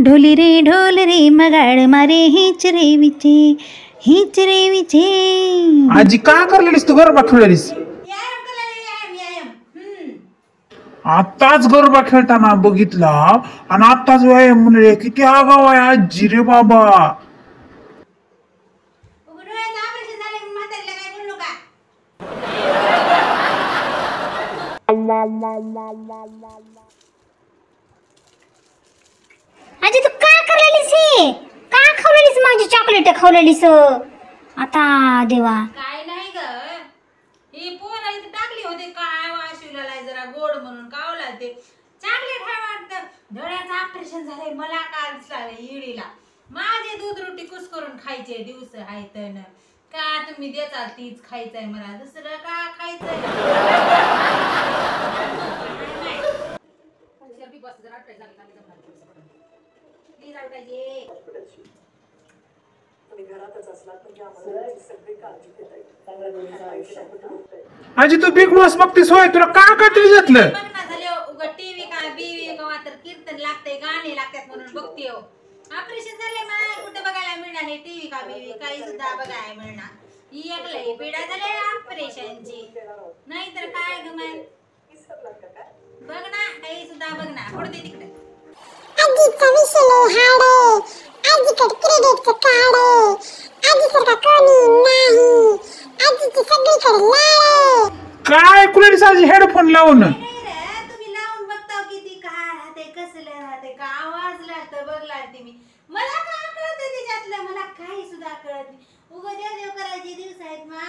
ढोल रे मगाड मारे हिच रे विचे आजी का करलेलीस तू गरबा खेळलेलीस आताच गरबा खेळताना बघितला आणि आताच व्यायाम म्हणले किती आगाव आहे आजी रे बाबा आजी तू का करलेलीस हे का खावलेलीस माझी चॉकलेट खावलेलीस आता देवा काय नाही ग ही पोरा इथे टाकली होती काय वाशिवला जरा गोड म्हणून कावला ते चॉकलेट हाय वाटतं डोळ्याचं ऑपरेशन झालंय मला काल दिसलाय इडीला माझे दूध रोटी कुस करून खायचे दिवस आहेत न का तुम्ही देता तीच खायचंय मला दुसरं का खायचंय आजी तू बिग बॉस बघतीस होय तुला का कातरी घेतलं टीव्ही काय बीवी कवा तर कीर्तन लागते गाणे लागतात म्हणून बघते ऑपरेशन झाले माय कुठे बघायला मिळणार हे टीव्ही का बीवी काही सुद्धा बघायला मिळणार ही एकलंय पिढा झाले ऑपरेशनची नाहीतर काय ग माय बघ ना काही सुद्धा बघ ना पुढे तिकडे आजीचा विषय हाड आजीकडे क्रेडिटचं कार्ड आजीसारखा कोणी नाही आजीची सगळीकडे लाड काय कुठे साजी हेडफोन लावून तुम्ही लावून बघता किती काय राहते कसलं राहते का आवाज लागतं बघ लागते मी मला काय कळतं त्याच्यातलं मला काही सुद्धा कळत नाही उगा देव करायचे दिवस आहेत मा